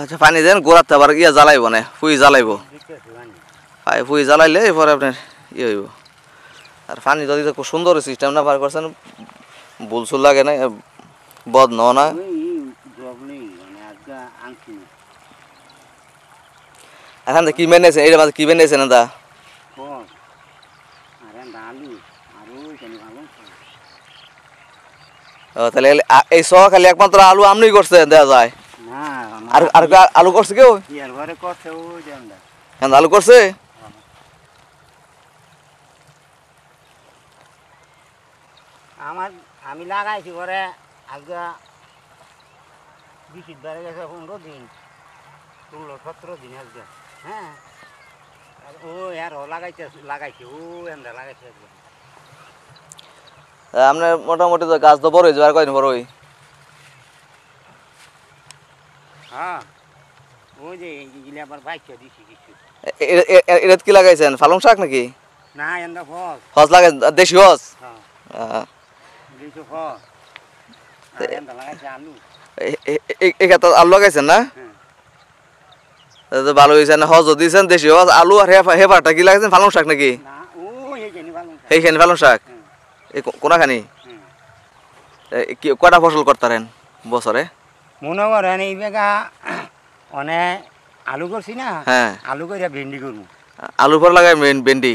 আচ্ছা পানি দেন গোড়াতে আবার ইয়া জ্বালাইব না ফুই জ্বালাইব ফুই জ্বালাইলে এরপরে আপনার ইয়ে হইব আর পানি যদি খুব সুন্দর সিস্টেম না বার করছেন বুলসুল লাগে না বদ না এখন কি মেনেছে এইটা মাঝে কি মেনেছে না দা তাহলে এই সহ খালি একমাত্র আলু আমনি করছে দেওয়া যায় আর আর আলু করছে কেউ আলু করছে আমার আমি লাগাইছি পরে আজকে 20 বারে গেছে 15 দিন 16-17 দিন আজকে হ্যাঁ ও আর লাগাইছে ও এন্ডা লাগাইছে আপনার মোটামুটি তো গাছ তো বড় হয়েছে আর কয়দিন বড় হই হ্যাঁ ওই যে এইগুলি আবার বাইচা দিছি কিছু এটা কি লাগাইছেন পালং শাক নাকি না এন্ডা হস লাগাই দেশি হস হ্যাঁ দেশি হস এন্ডা লাগাইছে আলু এখানে আলু লাগাইছেন না তো ভালো হয়েছে না হজ দিয়েছেন দেশি হজ আলু আর হেফারটা কি লাগাইছেন পালং শাক নাকি এইখানে পালং শাক কোনাখানি কটা ফসল করতারেন বছরে মনে করেন এই বেগা অনেক আলু করছি না হ্যাঁ আলু করে ভেন্ডি করবো আলুর পর লাগাই ভেন্ডি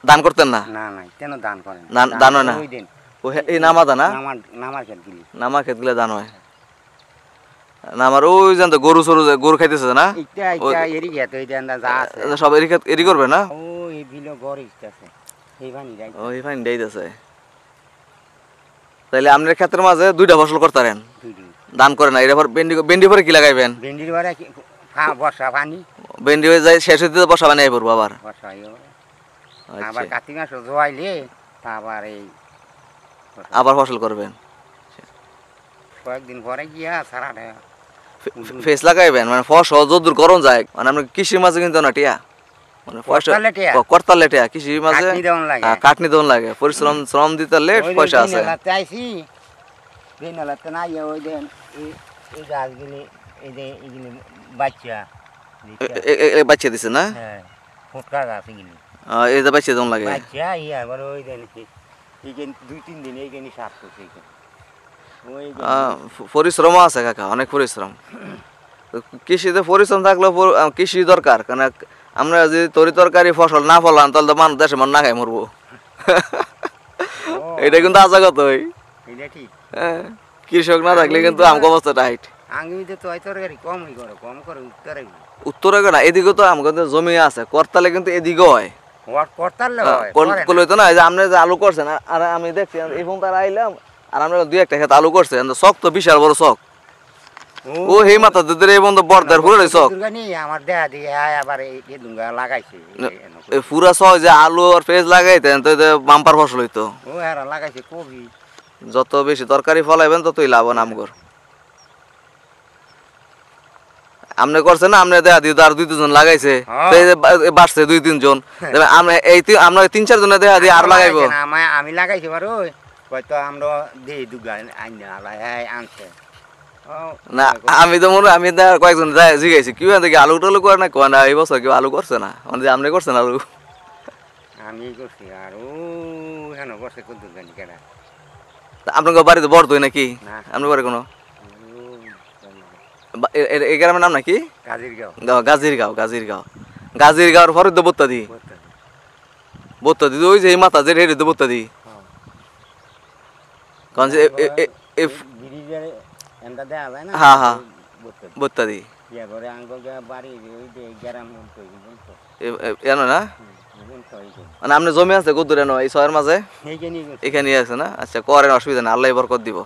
দান করতেন না না না কেন দান করেন দান হয় না এই নামা দানা নামা ক্ষেত গুলা দান হয় নামার ওই জান তো গরু সরু গরু খাইতেছে না সব এরি করবে না ওই পানি দেইতেছে তাইলে আপনার ক্ষেতের মাঝে দুইটা ফসল করতারেন দান করে না এরপর ভেন্ডি পরে কি লাগাইবেন ভেন্ডির পরে বর্ষা পানি ভেন্ডি হয়ে যায় শেষ হইতে বর্ষা পানি আই পড়বো আবার আবার কার্তিক মাস জোয়াইলে আবার এই আবার ফসল করবেন কয়েকদিন পরে গিয়া সারা ফেস লাগাইবেন মানে ফসল যদূর গরম যায় মানে আমরা কৃষির মাঝে কিন্তু না টিয়া মানে কর্তার লেটিয়া কৃষির মাঝে কাটনি দেওয়ান লাগে পরিশ্রম শ্রম দিতে লেট পয়সা আছে চাইছি ওই দেন এই গাছগুলি এই যে এইগুলি বাচ্চা দিছে না হ্যাঁ ফুটকা গাছ এগুলি এই যে বাচ্চা দেওয়ান লাগে বাচ্চা আবার ওই দেন এইখানে 2-3 দিন এইখানে সাফ করছে পরিশ্রম আছে কাকা অনেক পরিশ্রম কৃষিতে পরিশ্রম থাকলেও কৃষি দরকার কারণ আমরা যদি তরি তরকারি ফসল না ফলান তাহলে তো মানুষ দেশের মানুষ না খাই মরবো এটা কিন্তু আজাগত কৃষক না থাকলে কিন্তু আমগো অবস্থা টাইট উত্তরে না এদিকে তো আমগো জমি আছে করতালে কিন্তু এদিকে হয় করলে তো না যে আপনি যে আলু করছেন আর আমি দেখছি এই ফোন তারা আইলাম আর আমরা দুই একটা ক্ষেত আলু করছে শখ তো বিশাল বড় শখ ও হেই মাথা দিতে এই বন্ধ বর্দার পুরো শখ আমার দেয়া দিয়ে আবার এই দুঙ্গা লাগাইছে এই পুরা শখ যে আলু আর পেঁয়াজ লাগাইতেন তো বাম্পার ফসল হইতো ও হ্যাঁ লাগাইছে কবি যত বেশি তরকারি ফলাইবেন ততই লাভ নামগর আপনি করছেন না আপনি দেয়া দিয়ে আর 2-3 জন লাগাইছে বাড়ছে 2-3 জন আমরা এই আমরা 3-4 জনে দেয়া দিয়ে আর লাগাইবো আমি লাগাইছি বারো হয়তো আমরা দেই দুগা আনছে না আমি তো মনে আমি কয়েকজন জিজ্ঞাসি কি দেখি আলু টালু করে না কোয়া না এই বছর কেউ আলু করছে না মানে আপনি করছেন আলু আমি করছি আর ও হেন করছে কোন জানি কেনা আপনার বাড়িতে বড় তুই নাকি আপনার বাড়ি কোনো এই গ্রামের নাম নাকি গাজীরগাঁওর পরে তো বত্তাদি ওই যে এই মাথা যে হেরে তো বত্তাদি কারণ যে হ্যাঁ হ্যাঁ বত্তাদি এনো না মানে আপনার জমি আছে কত দূরে এই শহরের মাঝে এখানে আছে না আচ্ছা করেন অসুবিধা না আল্লাহ বরকত দিব